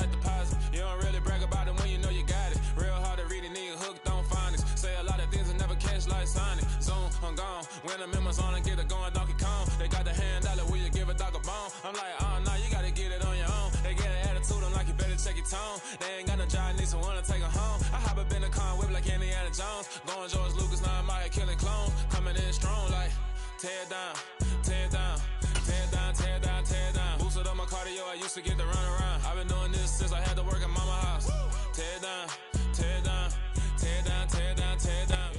like deposit. You don't really brag about it when you know you got it. Real hard to read it, nigga hooked on phonics. Say a lot of things and never catch like Sonic. Zoom, I'm gone. When I'm in my zone, I get it going Donkey Kong. They got the hand dollar, will you give a dog a bone? I'm like, oh, no, you gotta get it on your own. They get an attitude, I'm like, you better check your tone. They ain't got no job, need someone to take her home. I hop up in the car, whip like Indiana Jones. Going George Lucas, now I'm out here killing clones. Coming in strong like, tear down, tear down, tear down, tear down, tear down. Boosted up my cardio, I used to get to run around. I've been doing this since I had to work at mama house. Tear down, tear down, tear down, tear down, tear down.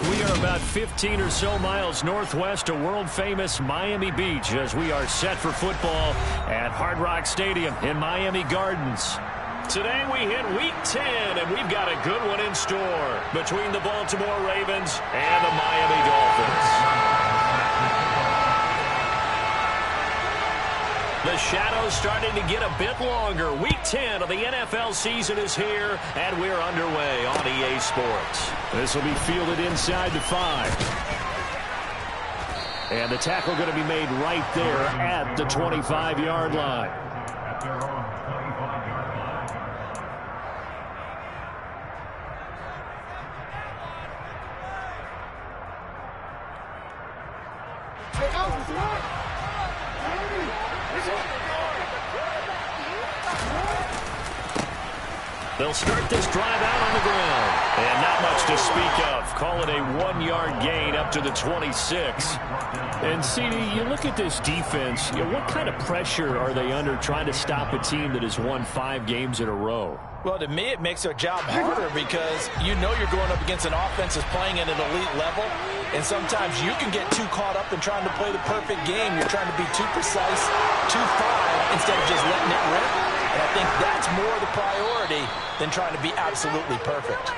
We are about 15 or so miles northwest of world-famous Miami Beach as we are set for football at Hard Rock Stadium in Miami Gardens. Today we hit Week 10, and we've got a good one in store between the Baltimore Ravens and the Miami Dolphins. The shadow's starting to get a bit longer. Week 10 of the NFL season is here, and we're underway on EA Sports. This will be fielded inside the 5. And the tackle going to be made right there at the 25-yard line. They'll start this drive out on the ground. And not much to speak of. Call it a 1-yard gain up to the 26. And, CD, you look at this defense, what kind of pressure are they under trying to stop a team that has won 5 games in a row? Well, to me, it makes their job harder because you know you're going up against an offense that's playing at an elite level. And sometimes you can get too caught up in trying to play the perfect game. You're trying to be too precise, too fine, instead of just letting it rip. And I think that's more the priority than trying to be absolutely perfect.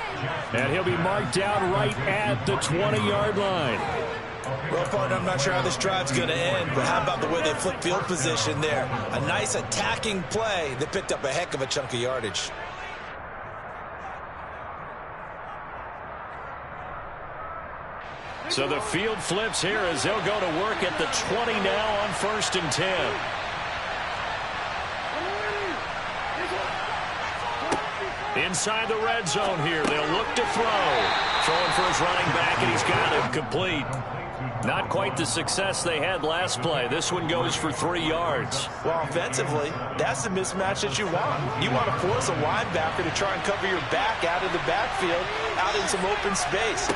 And he'll be marked down right at the 20-yard line. Well, partner, I'm not sure how this drive's going to end, but how about the way they flip field position there? A nice attacking play that picked up a heck of a chunk of yardage. So the field flips here as they'll go to work at the 20 now on 1st and 10. Inside the red zone here. They'll look to throw. Throwing for his running back, and he's got him complete. Not quite the success they had last play. This one goes for 3 yards. Well, offensively, that's the mismatch that you want. You want to force a linebacker to try and cover your back out of the backfield, out in some open space. The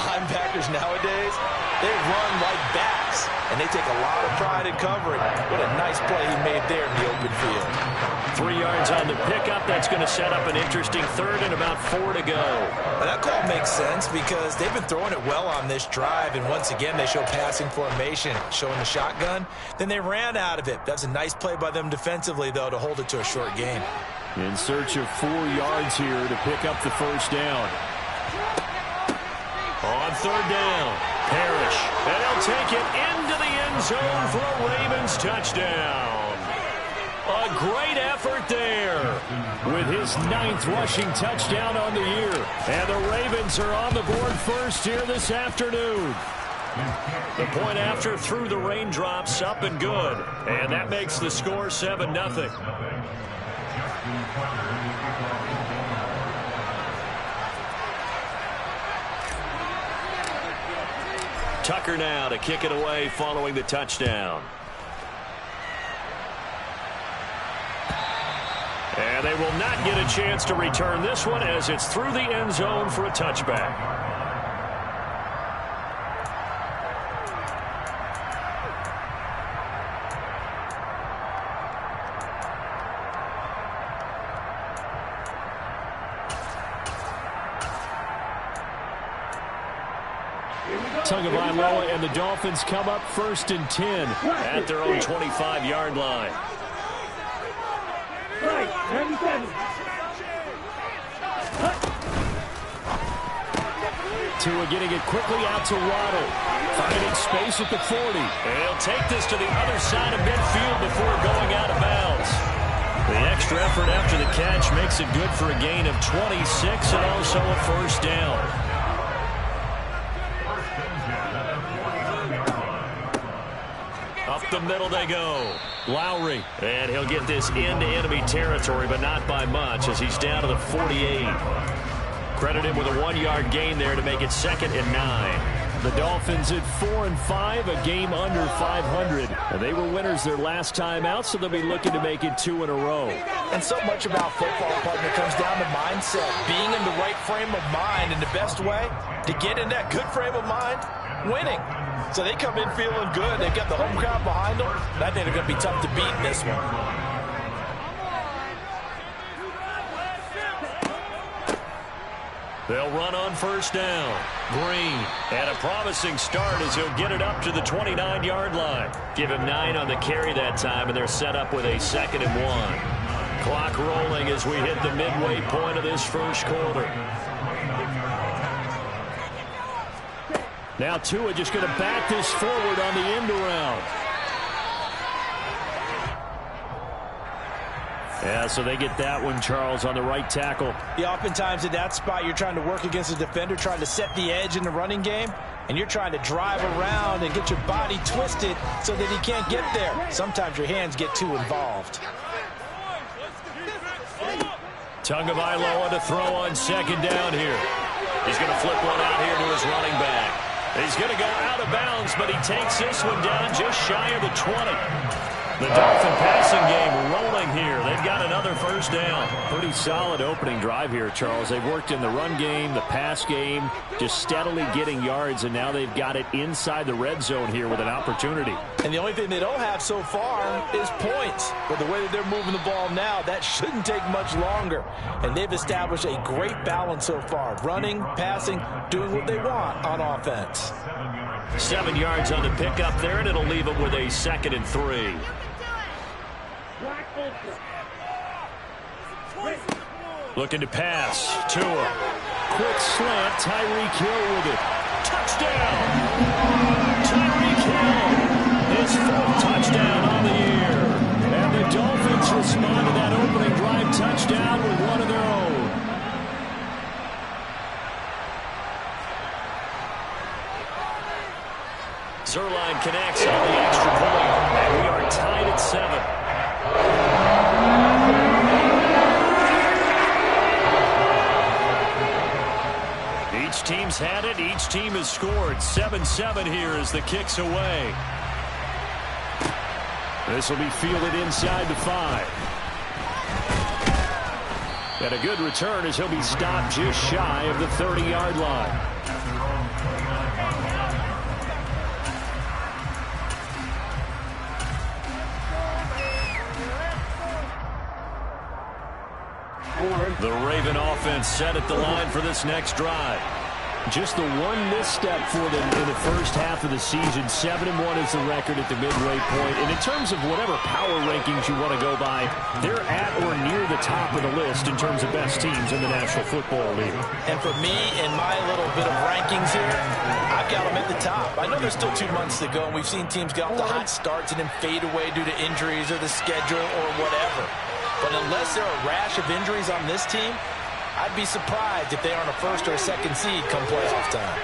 linebackers nowadays, they run like backs, and they take a lot of pride in covering. What a nice play he made there in the open field. 3 yards on the pickup. That's going to set up an interesting 3rd and about 4 to go. Well, that call makes sense because they've been throwing it well on this drive, and once again they show passing formation, showing the shotgun. Then they ran out of it. That's a nice play by them defensively, though, to hold it to a short game. In search of 4 yards here to pick up the 1st down. On 3rd down, Parrish, and he'll take it into the end zone for a Ravens touchdown. A great effort there with his 9th rushing touchdown on the year. And the Ravens are on the board first here this afternoon. The point after through the raindrops, up and good. And that makes the score 7-0. Tucker now to kick it away following the touchdown. And they will not get a chance to return this one as it's through the end zone for a touchback. Tagovailoa and the Dolphins come up 1st and 10 at their own 25-yard line. Tua getting it quickly out to Waddle. Finding space at the 40. And he'll take this to the other side of midfield before going out of bounds. The extra effort after the catch makes it good for a gain of 26 and also a 1st down. Up the middle they go. Lowry. And he'll get this into enemy territory, but not by much as he's down to the 48. Credit him with a 1-yard gain there to make it 2nd and 9. The Dolphins at 4-5, a game under 500. And they were winners their last time out, so they'll be looking to make it 2 in a row. And so much about football, partner, comes down to mindset. Being in the right frame of mind, and the best way to get in that good frame of mind, winning. So they come in feeling good. They've got the home crowd behind them. I think they're going to be tough to beat in this one. They'll run on 1st down. Green. And a promising start as he'll get it up to the 29-yard line. Give him 9 on the carry that time, and they're set up with a 2nd and 1. Clock rolling as we hit the midway point of this first quarter. Now Tua just going to back this forward on the end around. Yeah, so they get that one, Charles, on the right tackle. Yeah, oftentimes in that spot, you're trying to work against a defender, trying to set the edge in the running game, and you're trying to drive around and get your body twisted so that he can't get there. Sometimes your hands get too involved. Tagovailoa to throw on 2nd down here. He's going to flip one out here to his running back. He's going to go out of bounds, but he takes this one down just shy of the 20. The Dolphin passing game rolling here. They've got another 1st down. Pretty solid opening drive here, Charles. They've worked in the run game, the pass game, just steadily getting yards, and now they've got it inside the red zone here with an opportunity. And the only thing they don't have so far is points. But the way that they're moving the ball now, that shouldn't take much longer. And they've established a great balance so far. Running, passing, doing what they want on offense. 7 yards on the pickup there, and it'll leave them with a 2nd and 3. Looking to pass. Tua. Quick slant. Tyreek Hill with it. Touchdown! Tyreek Hill. His 4th touchdown on the year. And the Dolphins respond to that opening drive touchdown with one of their own. Zerline connects on the extra point. And we are tied at 7. Each team's had it. Each team has scored. 7-7 here as the kick's away. This will be fielded inside the 5. And a good return as he'll be stopped just shy of the 30-yard line. The Raven offense set at the line for this next drive. Just the one misstep for them in the first half of the season. 7-1 is the record at the midway point. And in terms of whatever power rankings you want to go by, they're at or near the top of the list in terms of best teams in the National Football League. And for me, in my little bit of rankings here, I've got them at the top. I know there's still 2 months to go, and we've seen teams get off to hot starts and then fade away due to injuries or the schedule or whatever. But unless there are a rash of injuries on this team, I'd be surprised if they aren't a 1st or a 2nd seed come playoff time.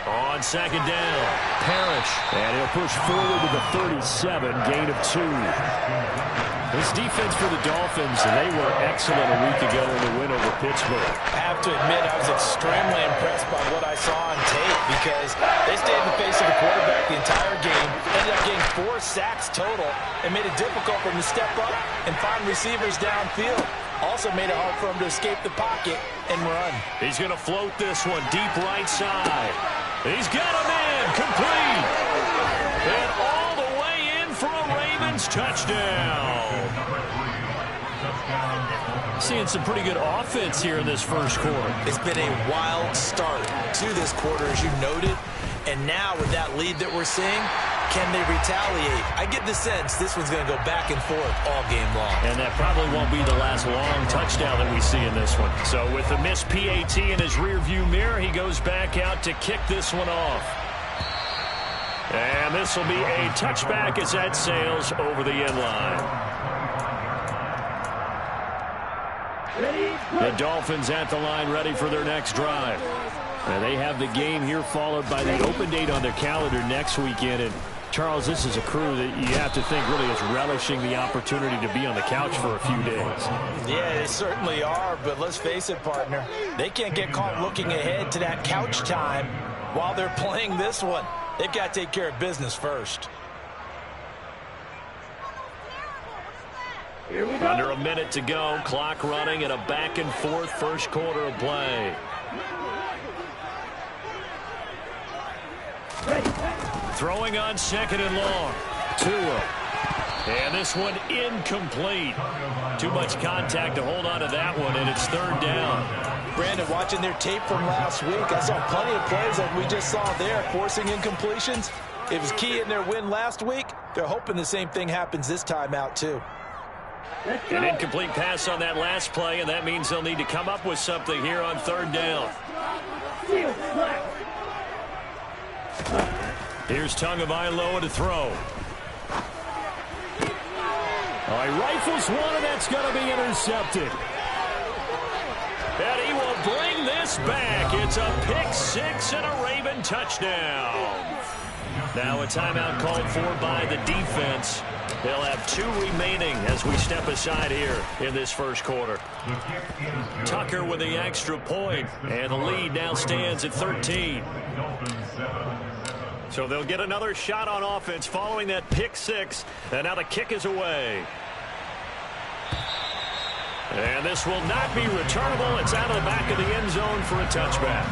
On 2nd down, Parrish. And he'll push forward to the 37, gain of 2. This defense for the Dolphins, they were excellent a week ago in the win over Pittsburgh. I have to admit, I was extremely impressed by what I saw on tape because they stayed in the face of the quarterback the entire game, ended up getting 4 sacks total, and made it difficult for him to step up and find receivers downfield. Also made it hard for him to escape the pocket and run. He's going to float this one deep right side. He's got a man complete. And all the way in for a Ravens touchdown. Seeing some pretty good offense here in this first quarter. It's been a wild start to this quarter, as you noted. And now with that lead that we're seeing, can they retaliate? I get the sense this one's going to go back and forth all game long. And that probably won't be the last long touchdown that we see in this one. So with the missed PAT in his rearview mirror, he goes back out to kick this one off. And this will be a touchback as that sails over the end line. The Dolphins at the line ready for their next drive. And they have the game here followed by the open date on their calendar next weekend. And Charles, this is a crew that you have to think really is relishing the opportunity to be on the couch for a few days. Yeah, they certainly are, but let's face it, partner. They can't get caught looking ahead to that couch time while they're playing this one. They've got to take care of business first. Under a minute to go, clock running, and a back-and-forth first quarter of play. Throwing on second and long. Tua. And this one incomplete. Too much contact to hold on to that one, and it's third down. Brandon, watching their tape from last week, I saw plenty of plays like we just saw there, forcing incompletions. It was key in their win last week. They're hoping the same thing happens this time out, too. An incomplete pass on that last play, and that means they'll need to come up with something here on third down. Here's Tagovailoa to throw. Oh, he rifles one, and that's going to be intercepted. And he will bring this back. It's a pick six and a Raven touchdown. Now a timeout called for by the defense. They'll have 2 remaining as we step aside here in this first quarter. Tucker with the extra point, and the lead now stands at 13. So they'll get another shot on offense following that pick six, and now the kick is away. And this will not be returnable. It's out of the back of the end zone for a touchback.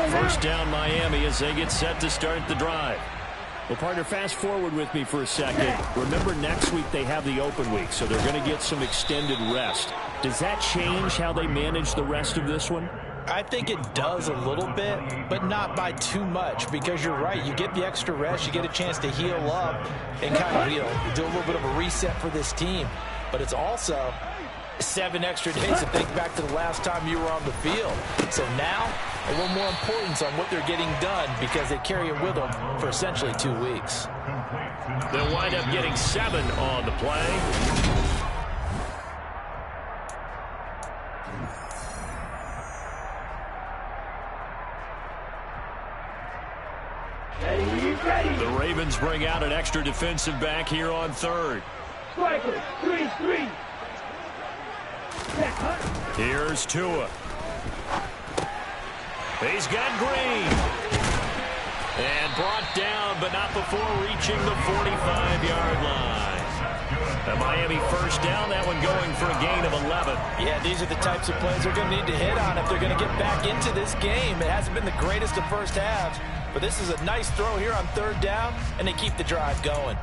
First down Miami as they get set to start the drive. Well, partner, fast forward with me for a second. Remember, next week they have the open week, so they're going to get some extended rest. Does that change how they manage the rest of this one? I think it does a little bit, but not by too much, because you're right. You get the extra rest. You get a chance to heal up and kind of, do a little bit of a reset for this team. But it's also 7 extra days to think back to the last time you were on the field. So now, a little more importance on what they're getting done because they carry it with them for essentially 2 weeks. They'll wind up getting 7 on the play. The Ravens bring out an extra defensive back here on third. Here's Tua. He's got Green. And brought down, but not before reaching the 45-yard line. A Miami first down, that one going for a gain of 11. Yeah, these are the types of plays they're going to need to hit on if they're going to get back into this game. It hasn't been the greatest of first halves, but this is a nice throw here on third down, and they keep the drive going.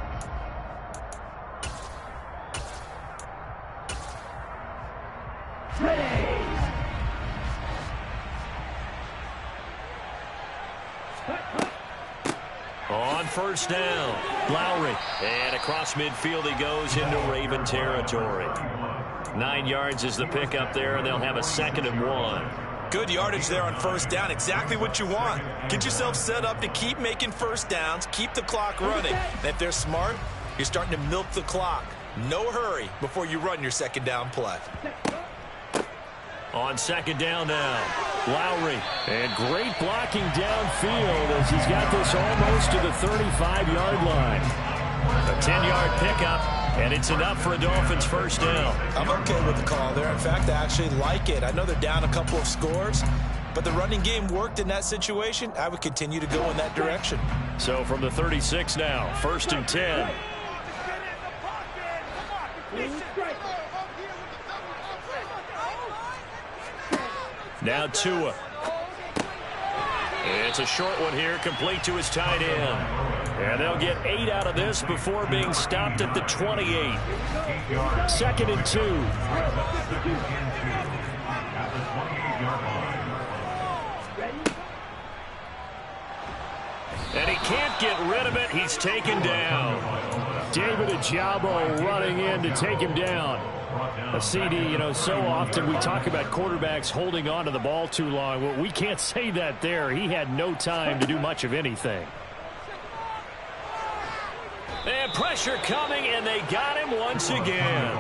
On first down, Lowry. And across midfield he goes into Raven territory. 9 yards is the pickup there, and they'll have a 2nd and 1. Good yardage there on first down. Exactly what you want. Get yourself set up to keep making first downs, keep the clock running. And if they're smart, you're starting to milk the clock. No hurry before you run your second down play. On second down now, Lowry. And great blocking downfield as he's got this almost to the 35-yard line. A 10-yard pickup, and it's enough for a Dolphins first down. I'm okay with the call there. In fact, I actually like it. I know they're down a couple of scores, but the running game worked in that situation. I would continue to go in that direction. So from the 36 now, 1st and 10. Now Tua. It's a short one here, complete to his tight end. And they'll get 8 out of this before being stopped at the 28. 2nd and 2. And he can't get rid of it. He's taken down. David Ojabo running in to take him down. A CD, so often we talk about quarterbacks holding on to the ball too long. Well, we can't say that there. He had no time to do much of anything. And pressure coming, and they got him once again.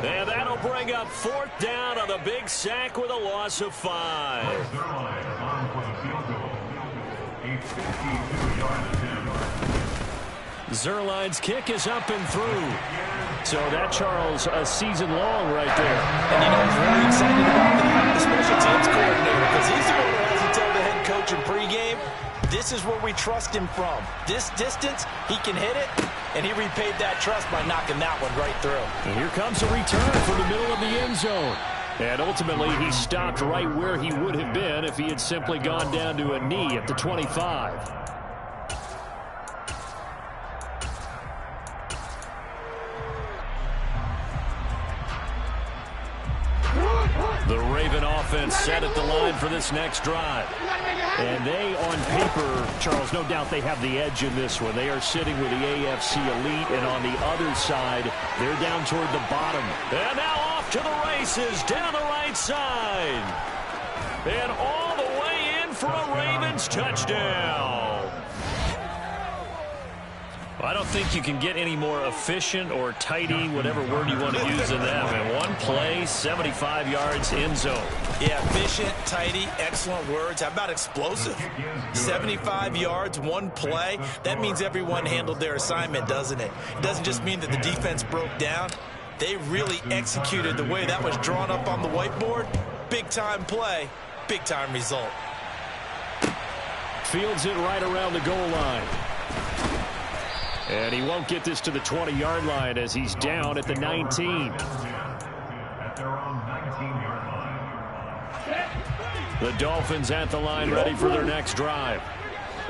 And that'll bring up 4th down on the big sack with a loss of 5. Zerline's kick is up and through. So that, Charles, a season long right there. And you know, he's really excited about the special teams coordinator because he's the one who has to tell the head coach in pregame, this is where we trust him from. This distance, he can hit it, and he repaid that trust by knocking that one right through. And here comes a return from the middle of the end zone. And ultimately, he stopped right where he would have been if he had simply gone down to a knee at the 25. The Raven offense set at the line for this next drive. And they, on paper, Charles, no doubt they have the edge in this one. They are sitting with the AFC elite, and on the other side, they're down toward the bottom. And now off to the races, down the right side. And all the way in for a Ravens touchdown. I don't think you can get any more efficient or tidy, whatever word you want to use in that. And one play, 75 yards, end zone. Yeah, efficient, tidy, excellent words. How about explosive? 75 yards, one play. That means everyone handled their assignment, doesn't it? It doesn't just mean that the defense broke down. They really executed the way that was drawn up on the whiteboard. Big-time play, big-time result. Fields it right around the goal line. And he won't get this to the 20-yard line as he's down at the 19. The Dolphins at the line, ready for their next drive.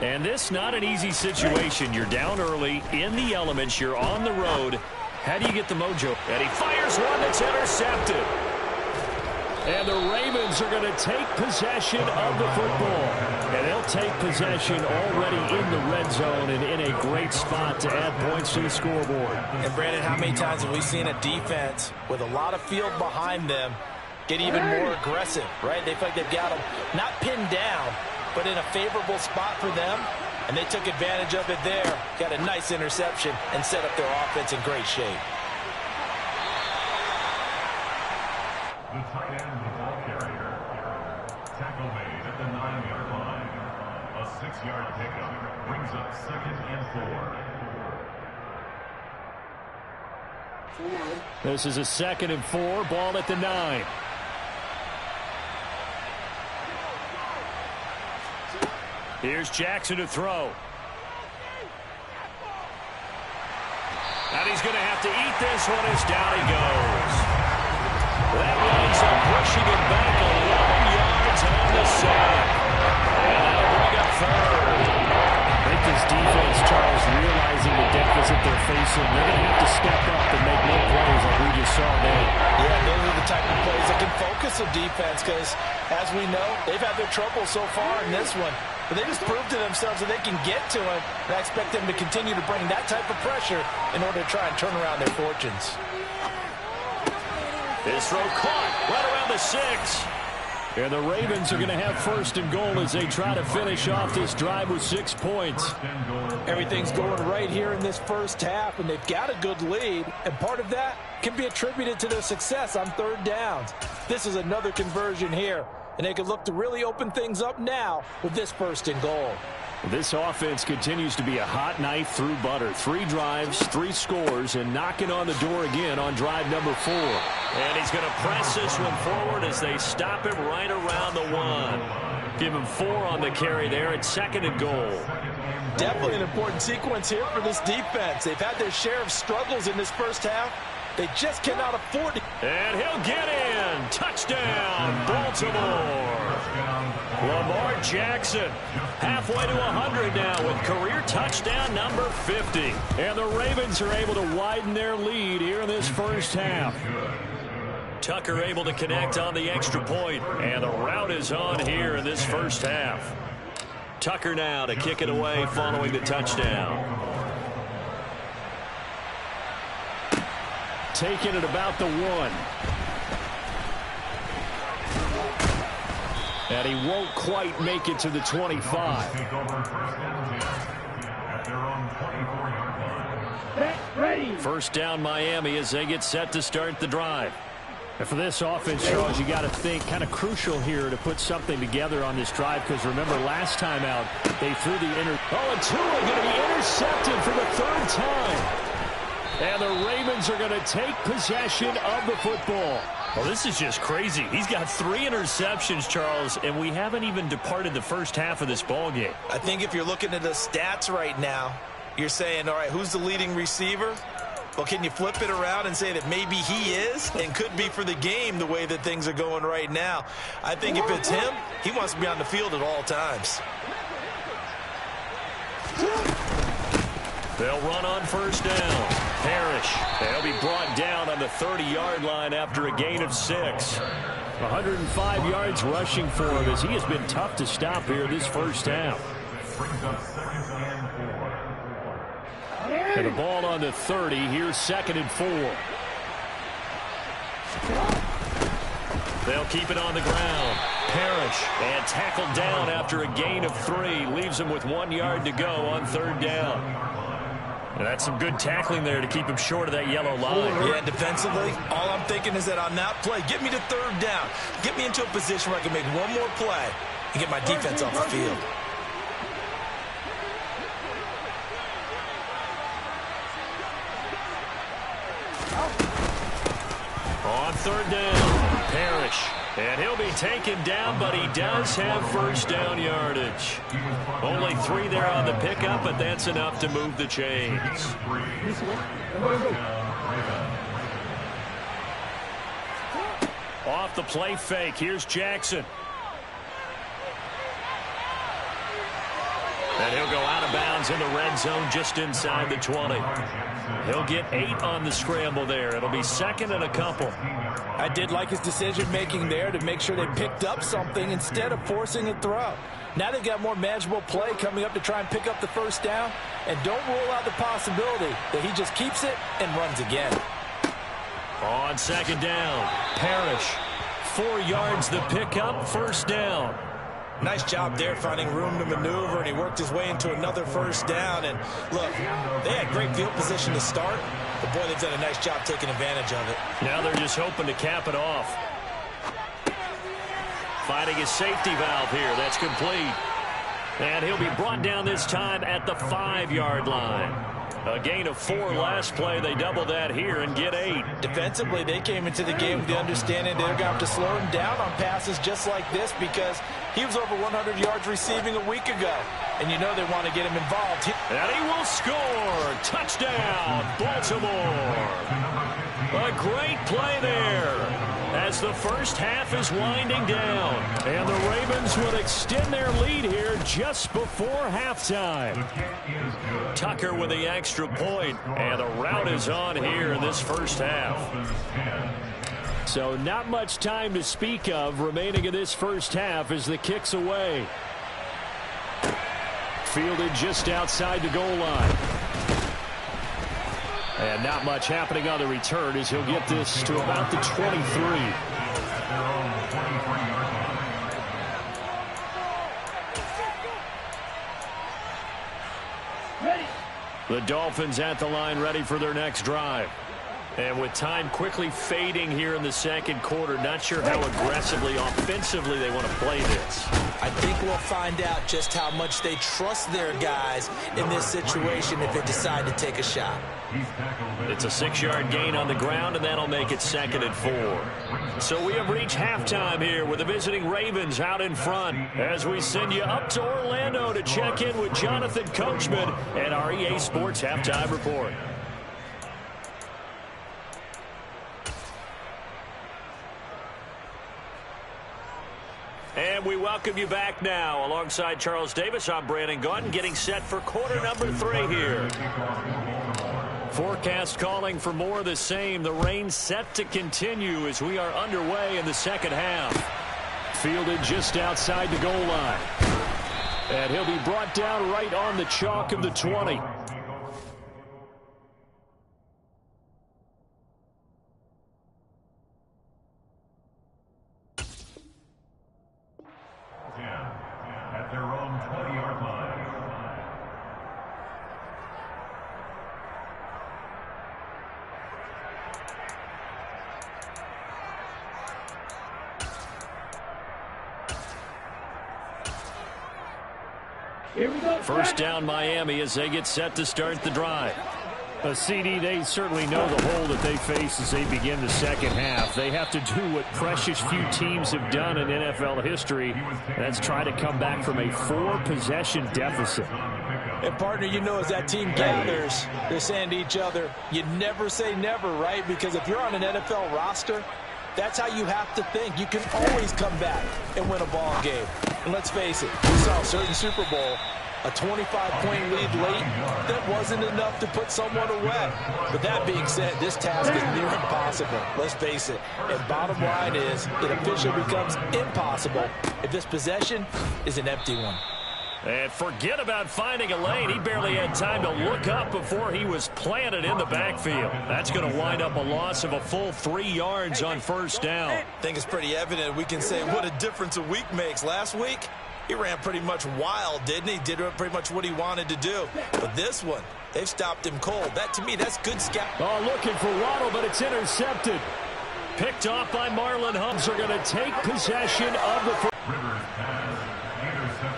And this not an easy situation. You're down early, in the elements, you're on the road. How do you get the mojo? And he fires one that's intercepted. And the Ravens are going to take possession of the football. And they'll take possession already in the red zone and in a great spot to add points to the scoreboard. And, Brandon, how many times have we seen a defense with a lot of field behind them get even more aggressive, right? They feel like they've got them not pinned down, but in a favorable spot for them. And they took advantage of it there. Got a nice interception and set up their offense in great shape. The tight end, the ball carrier. Tackle made at the 9-yard line. A 6-yard pickup brings up 2nd and 4. This is a 2nd and 4, ball at the 9. Here's Jackson to throw. And he's going to have to eat this one as down he goes. That winds up pushing him back 11 yards on the sack. And that'll bring up 3rd. I think this defense, Charles, realizing the deficit they're facing, they're going to have to step up and make no plays like we just saw there. Yeah, those are the type of plays that can focus a defense because, as we know, they've had their trouble so far in this one. But they just proved to themselves that they can get to it, and I expect them to continue to bring that type of pressure in order to try and turn around their fortunes. This throw caught right around the 6. And the Ravens are going to have 1st and goal as they try to finish off this drive with 6 points. Everything's going right here in this first half, and they've got a good lead, and part of that can be attributed to their success on 3rd downs. This is another conversion here, and they can look to really open things up now with this 1st and goal. This offense continues to be a hot knife through butter. 3 drives, 3 scores, and knocking on the door again on drive number 4. And he's going to press this one forward as they stop him right around the 1. Give him 4 on the carry there at 2nd and goal. Definitely an important sequence here for this defense. They've had their share of struggles in this first half. They just cannot afford it. And he'll get in. Touchdown, Baltimore. Lamar Jackson halfway to 100 now with career touchdown number 50. And the Ravens are able to widen their lead here in this first half. Tucker able to connect on the extra point, and the route is on here in this first half. Tucker now to kick it away following the touchdown. Taking it about the 1. And he won't quite make it to the 25. First down Miami as they get set to start the drive. And for this offense, Charles, you got to think kind of crucial here to put something together on this drive, because remember last time out they threw the and Tua going to be intercepted for the third time. And the Ravens are going to take possession of the football. Well, this is just crazy. He's got 3 interceptions, Charles, and we haven't even departed the first half of this ball game. I think if you're looking at the stats right now, you're saying, all right, who's the leading receiver? Well, can you flip it around and say that maybe he is and could be for the game the way that things are going right now? I think if it's him, he wants to be on the field at all times. They'll run on first down. Parrish. They'll be brought down on the 30-yard line after a gain of 6. 105 yards rushing for him as he has been tough to stop here this first half. Brings up 2nd and 4. And the ball on the 30. Here's 2nd and 4. They'll keep it on the ground. Parrish and tackled down after a gain of 3. Leaves him with 1 yard to go on 3rd down. And that's some good tackling there to keep him short of that yellow line. Yeah, defensively, all I'm thinking is that on that play, get me to 3rd down. Get me into a position where I can make one more play and get my defense off the field. On 3rd down, Parrish. And he'll be taken down, but he does have first down yardage. Only 3 there on the pickup, but that's enough to move the chains. Off the play fake, here's Jackson. And he'll go out of bounds in the red zone just inside the 20. He'll get 8 on the scramble there. It'll be 2nd and a couple. I did like his decision-making there to make sure they picked up something instead of forcing a throw. Now they've got more manageable play coming up to try and pick up the first down. And don't rule out the possibility that he just keeps it and runs again. On 2nd down, Parrish. 4 yards the pickup, first down. Nice job there finding room to maneuver, and he worked his way into another first down. And look, they had great field position to start, but boy, they've done a nice job taking advantage of it. Now they're just hoping to cap it off. Finding his safety valve here. That's complete. And he'll be brought down this time at the 5-yard line. A gain of 4 last play. They double that here and get 8. Defensively, they came into the game with the understanding they're going to have to slow him down on passes just like this because he was over 100 yards receiving a week ago. And you know they want to get him involved. And he will score. Touchdown, Baltimore. A great play there as the first half is winding down. And the Ravens would extend their lead here just before halftime. Tucker with the extra point, and the route is on here in this first half. So not much time to speak of remaining in this first half as the kick's away. Fielded just outside the goal line. And not much happening on the return as he'll get this to about the 23. The Dolphins at the line ready for their next drive. And with time quickly fading here in the second quarter, not sure how aggressively, offensively they want to play this. I think we'll find out just how much they trust their guys in this situation if they decide to take a shot. It's a 6-yard gain on the ground, and that'll make it 2nd and 4. So we have reached halftime here with the visiting Ravens out in front as we send you up to Orlando to check in with Jonathan Coachman and our EA Sports Halftime Report. And we welcome you back now. Alongside Charles Davis, I'm Brandon Gaudin, getting set for quarter number 3 here. Forecast calling for more of the same. The rain set to continue as we are underway in the second half. Fielded just outside the goal line. And he'll be brought down right on the chalk of the 20. At their own 20-yard line. First down Miami as they get set to start the drive. A CD, they certainly know the hole that they face as they begin the second half. They have to do what precious few teams have done in NFL history. That's try to come back from a 4-possession deficit. And, partner, you know, as that team gathers, they're saying to each other, you never say never, right? Because if you're on an NFL roster, that's how you have to think. You can always come back and win a ball game. And let's face it, we saw a certain Super Bowl, a 25-point lead late, that wasn't enough to put someone away. But that being said, this task is near impossible. Let's face it. And bottom line is, it officially becomes impossible if this possession is an empty one. And forget about finding a lane. He barely had time to look up before he was planted in the backfield. That's going to wind up a loss of a full 3 yards on first down. I think it's pretty evident we can say what a difference a week makes. Last week, he ran pretty much wild, didn't he? Did pretty much what he wanted to do. But this one, they've stopped him cold. That, to me, that's good scout. Oh, looking for Waddle, but it's intercepted. Picked off by Marlon Hubbs. Are going to take possession of the...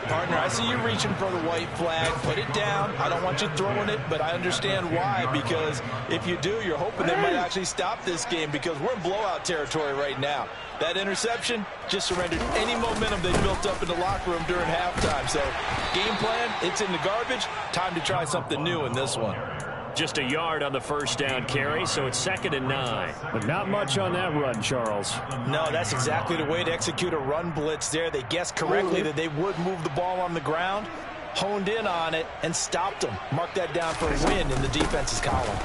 Partner, I see you reaching for the white flag. Put it down. I don't want you throwing it, but I understand why, because if you do, you're hoping they might actually stop this game, because we're in blowout territory right now. That interception just surrendered any momentum they built up in the locker room during halftime. So, game plan, it's in the garbage. Time to try something new in this one. Just a yard on the first down carry, so it's 2nd and 9. But not much on that run, Charles. No, that's exactly the way to execute a run blitz there. They guessed correctly that they would move the ball on the ground, honed in on it, and stopped them. Mark that down for a win in the defense's column.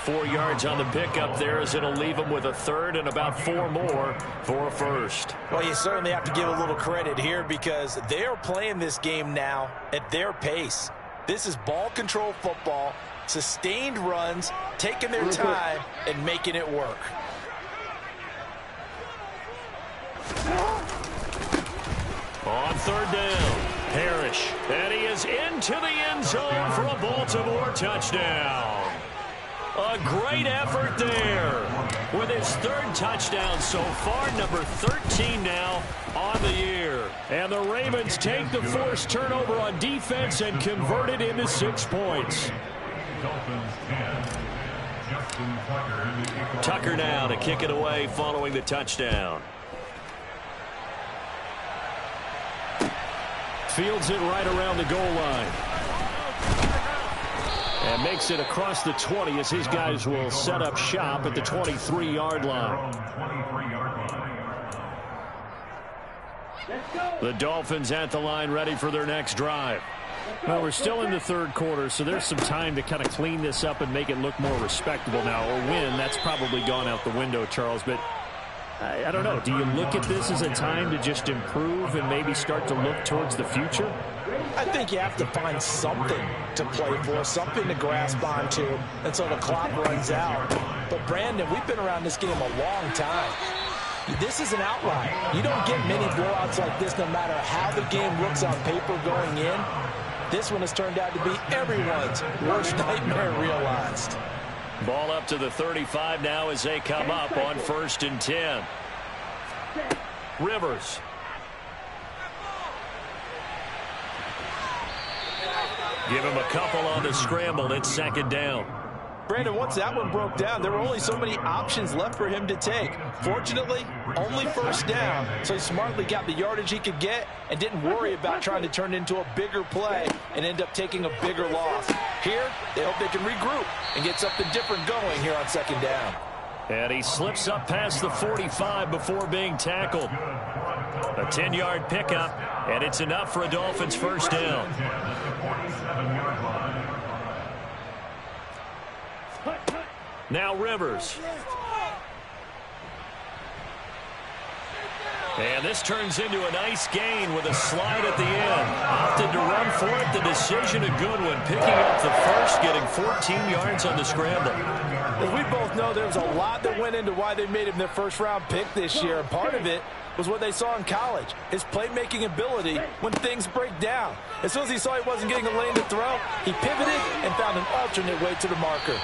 4 yards on the pickup there, as it'll leave them with a third and about 4 more for a first. Well, you certainly have to give a little credit here, because they are playing this game now at their pace. This is ball control football, sustained runs, taking their time and making it work. On third down, Parrish. And he is into the end zone for a Baltimore touchdown. A great effort there with his 3rd touchdown so far, number 13 now on the year. And the Ravens take the forced turnover on defense and convert it into 6 points. Tucker now to kick it away following the touchdown. Fields it right around the goal line. And makes it across the 20 as his guys will set up shop at the 23-yard line. The Dolphins at the line, ready for their next drive. Well, we're still in the 3rd quarter, so there's some time to kind of clean this up and make it look more respectable now. A win, that's probably gone out the window, Charles, but I don't know. Do you look at this as a time to just improve and maybe start to look towards the future? I think you have to find something to play for, something to grasp onto until the clock runs out. But, Brandon, we've been around this game a long time. This is an outlier. You don't get many blowouts like this no matter how the game looks on paper going in. This one has turned out to be everyone's worst nightmare realized. Ball up to the 35 now as they come up on 1st and 10. Rivers. Give him a couple on the scramble. It's 2nd down. Brandon, once that one broke down, there were only so many options left for him to take. Fortunately, only 1st down, so he smartly got the yardage he could get and didn't worry about trying to turn it into a bigger play and end up taking a bigger loss. Here, they hope they can regroup and get something different going here on 2nd down. And he slips up past the 45 before being tackled. A 10-yard pickup, and it's enough for a Dolphins 1st down. Now Rivers. And this turns into a nice gain with a slide at the end. Opted to run for it. The decision a good one. Picking up the first, getting 14 yards on the scramble. As we both know, there's a lot that went into why they made him their 1st-round pick this year. And part of it was what they saw in college, his playmaking ability when things break down. As soon as he saw he wasn't getting a lane to throw, he pivoted and found an alternate way to the marker.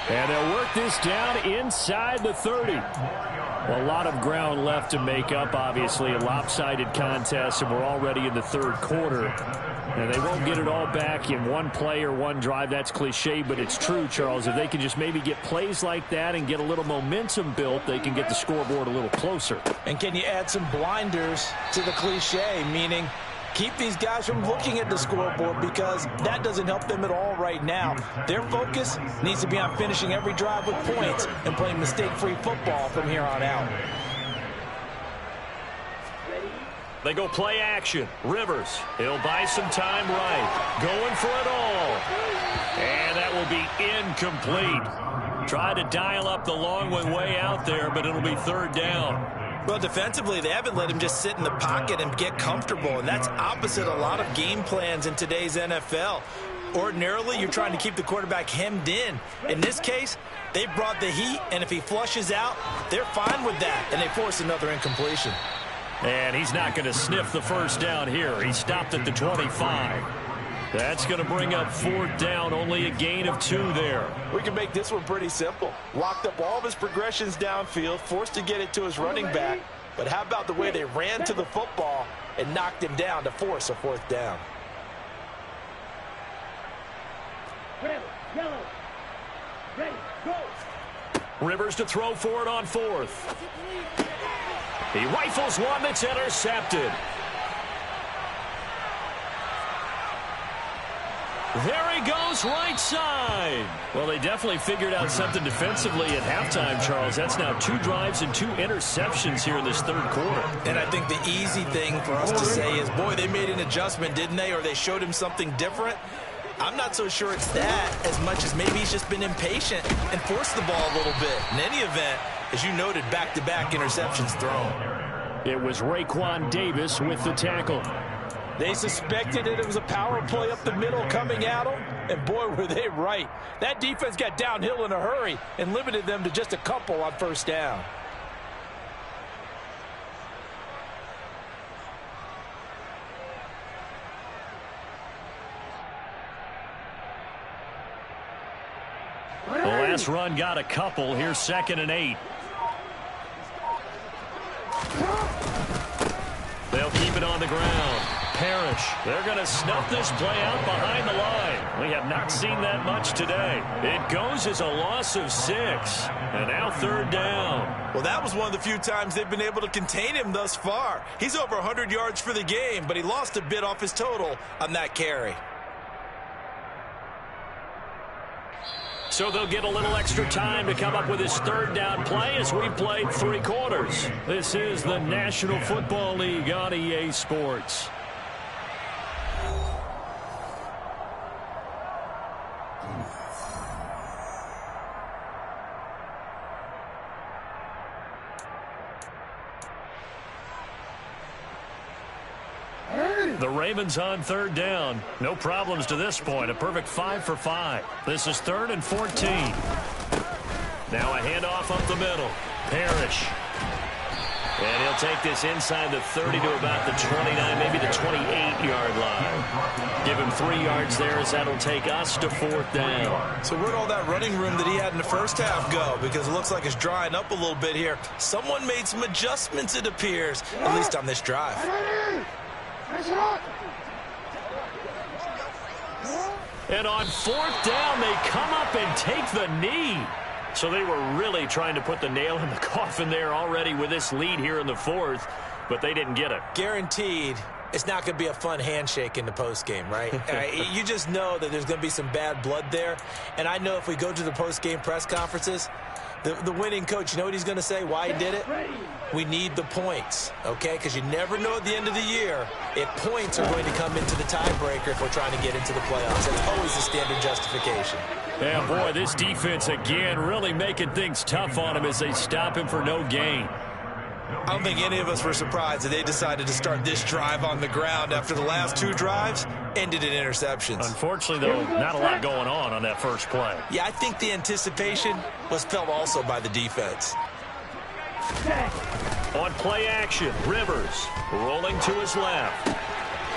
And they'll work this down inside the 30. Well, a lot of ground left to make up, obviously. A lopsided contest, and we're already in the third quarter. And they won't get it all back in one play or one drive. That's cliche, but it's true, Charles. If they can just maybe get plays like that and get a little momentum built, they can get the scoreboard a little closer. And can you add some blinders to the cliche, meaning keep these guys from looking at the scoreboard, because that doesn't help them at all right now. Their focus needs to be on finishing every drive with points and playing mistake-free football from here on out. They go play action. Rivers, he'll buy some time right. Going for it all. And that will be incomplete. Try to dial up the long way out there, but it'll be third down. Well, defensively, they haven't let him just sit in the pocket and get comfortable, and that's opposite a lot of game plans in today's NFL. Ordinarily, you're trying to keep the quarterback hemmed in. In this case, they brought the heat, and if he flushes out, they're fine with that, and they force another incompletion. And he's not going to sniff the first down here. He stopped at the 25. That's going to bring up fourth down, only a gain of 2 there. We can make this one pretty simple. Locked up all of his progressions downfield, forced to get it to his running back. But how about the way they ran to the football and knocked him down to force a fourth down? Red, yellow, ready, go. Rivers to throw for it on fourth. He rifles one that's intercepted. There he goes, right side. Well, they definitely figured out something defensively at halftime, Charles. That's now 2 drives and 2 interceptions here in this third quarter. And I think the easy thing for us to say is, boy, they made an adjustment, didn't they? Or they showed him something different. I'm not so sure it's that as much as maybe he's just been impatient and forced the ball a little bit. In any event, as you noted, back-to-back interceptions thrown. It was Raekwon Davis with the tackle. They suspected that it was a power play up the middle coming at them, and boy, were they right. That defense got downhill in a hurry and limited them to just a couple on first down. The last run got a couple. Here's 2nd and 8. They'll keep it on the ground. Parrish. They're going to snuff this play out behind the line. We have not seen that much today. It goes as a loss of 6. And now third down. Well, that was one of the few times they've been able to contain him thus far. He's over 100 yards for the game, but he lost a bit off his total on that carry. So they'll get a little extra time to come up with his third down play as we played 3 quarters. This is the National Football League on EA Sports. The Ravens on third down. No problems to this point. A perfect 5 for 5. This is 3rd and 14. Now a handoff up the middle. Parrish. And he'll take this inside the 30 to about the 29, maybe the 28-yard line. Give him 3 yards there as that'll take us to fourth down. So where'd all that running room that he had in the first half go? Because it looks like it's drying up a little bit here. Someone made some adjustments, it appears, at least on this drive. And on fourth down, they come up and take the knee. So they were really trying to put the nail in the coffin there already with this lead here in the fourth, but they didn't get it. Guaranteed it's not going to be a fun handshake in the postgame, right? You just know that there's going to be some bad blood there. And I know if we go to the postgame press conferences, the winning coach, you know what he's going to say, why he did it? We need the points, okay? Because you never know at the end of the year if points are going to come into the tiebreaker if we're trying to get into the playoffs. It's always the standard justification. Yeah, boy, this defense again really making things tough on him as they stop him for no gain. I don't think any of us were surprised that they decided to start this drive on the ground after the last 2 drives ended in interceptions. Unfortunately, though, not a lot going on that first play. Yeah, I think the anticipation was felt also by the defense. On play action, Rivers rolling to his left.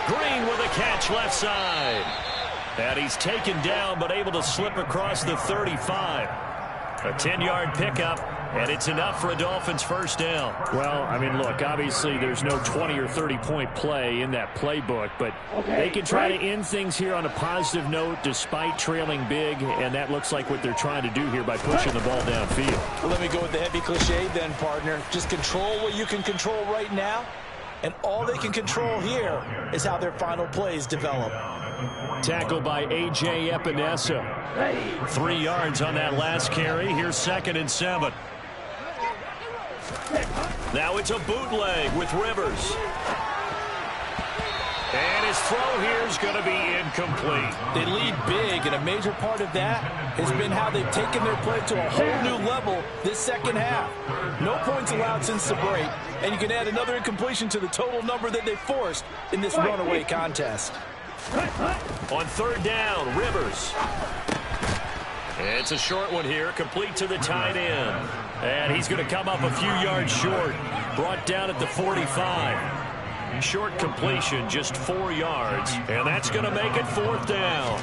Green with a catch left side. And he's taken down but able to slip across the 35. A 10-yard pickup. And it's enough for a Dolphins first down. Well, I mean, look, obviously there's no 20 or 30-point play in that playbook, but they can try to end things here on a positive note despite trailing big, and that looks like what they're trying to do here by pushing the ball downfield. Well, let me go with the heavy cliche then, partner. Just control what you can control right now, and all they can control here is how their final plays develop. Tackled by A.J. Epinesa. 3 yards on that last carry. Here's 2nd and 7. Now it's a bootleg with Rivers. And his throw here is going to be incomplete. They lead big, and a major part of that has been how they've taken their play to a whole new level this second half. No points allowed since the break, and you can add another incompletion to the total number that they forced in this runaway contest. On 3rd down, Rivers. It's a short one here, complete to the tight end. And he's going to come up a few yards short, brought down at the 45. Short completion, just 4 yards, and that's going to make it 4th down.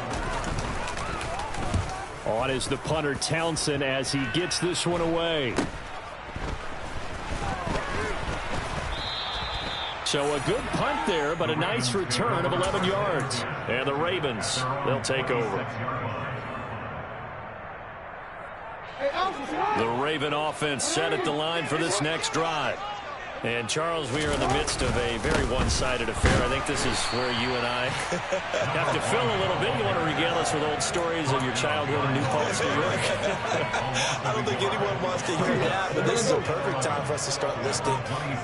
On is the punter Townsend as he gets this one away. So a good punt there, but a nice return of 11 yards. And the Ravens, they'll take over. The Raven offense set at the line for this next drive. And, Charles, we are in the midst of a very one-sided affair. I think this is where you and I have to fill a little bit. You want to regale us with old stories of your childhood in New Paltz, New York? I don't think anyone wants to hear that, but this is a perfect time for us to start listing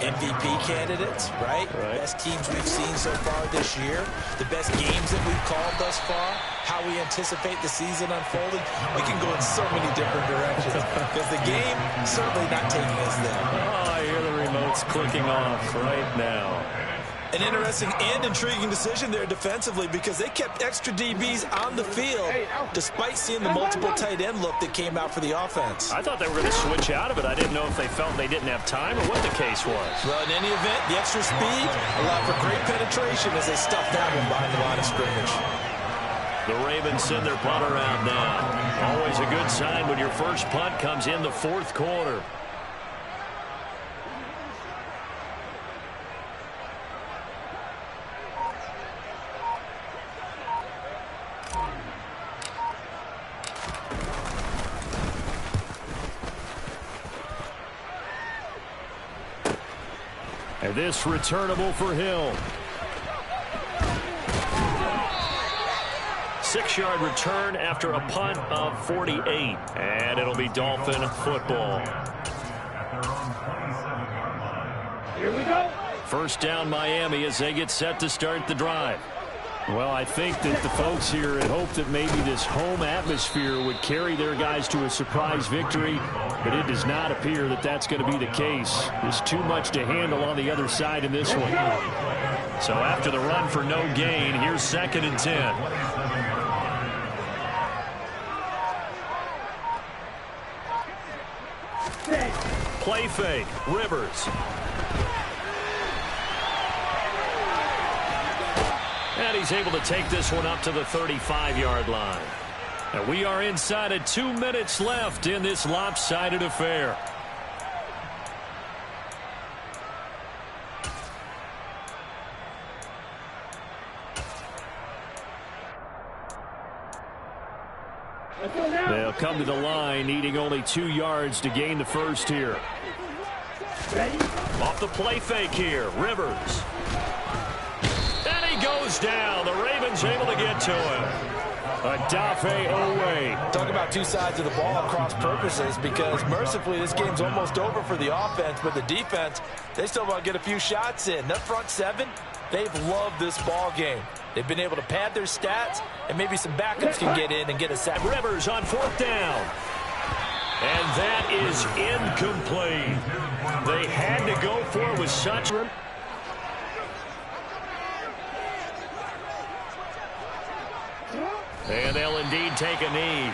MVP candidates, right? Best teams we've seen so far this year, the best games that we've called thus far, how we anticipate the season unfolding. We can go in so many different directions because the game certainly not taking us there. Oh, I hear the remote's clicking off right now. An interesting and intriguing decision there defensively because they kept extra DBs on the field despite seeing the multiple tight end look that came out for the offense. I thought they were going to switch out of it. I didn't know if they felt they didn't have time or what the case was. Well, in any event, the extra speed allowed for great penetration as they stuffed that one behind the line of scrimmage. The Ravens send their punt around now. Always a good sign when your first punt comes in the 4th quarter. And this returnable for Hill. 6-yard return after a punt of 48. And it'll be Dolphin football. Here we go. First down Miami as they get set to start the drive. Well, I think that the folks here had hoped that maybe this home atmosphere would carry their guys to a surprise victory, but it does not appear that that's going to be the case. There's too much to handle on the other side in this one. So after the run for no gain, here's 2nd and 10. Play fake, Rivers. And he's able to take this one up to the 35-yard line. And we are inside of 2 minutes left in this lopsided affair. They'll come to the line, needing only 2 yards to gain the first here. Off the play fake here, Rivers. And he goes down. The Ravens able to get to him. Adafe Owe. Talk about two sides of the ball across purposes because mercifully this game's almost over for the offense, but the defense, they still want to get a few shots in. That front seven, they've loved this ball game. They've been able to pad their stats, and maybe some backups can get in and get a sack. Rivers on 4th down. And that is incomplete. They had to go for it with such... And they'll indeed take a knee.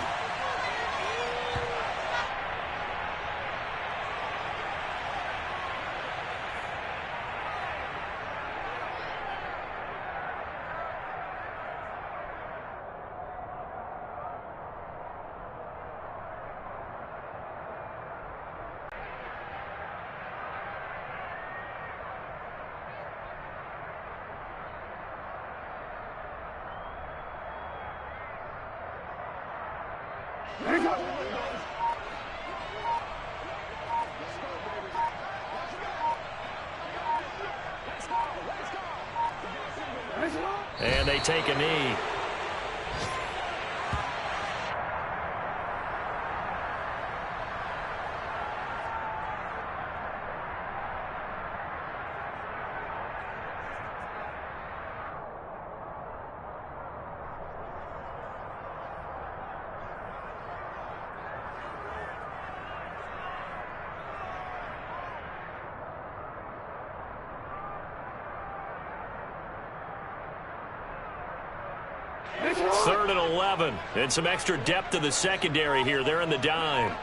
And they take a knee. Third and 11, and some extra depth to the secondary here. They're in the dime.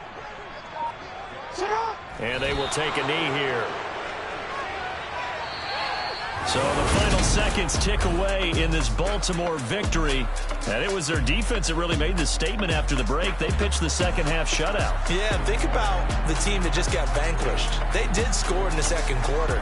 And they will take a knee here. So the final seconds tick away in this Baltimore victory. And it was their defense that really made the statement after the break. They pitched the second half shutout. Yeah, think about the team that just got vanquished. They did score in the second quarter.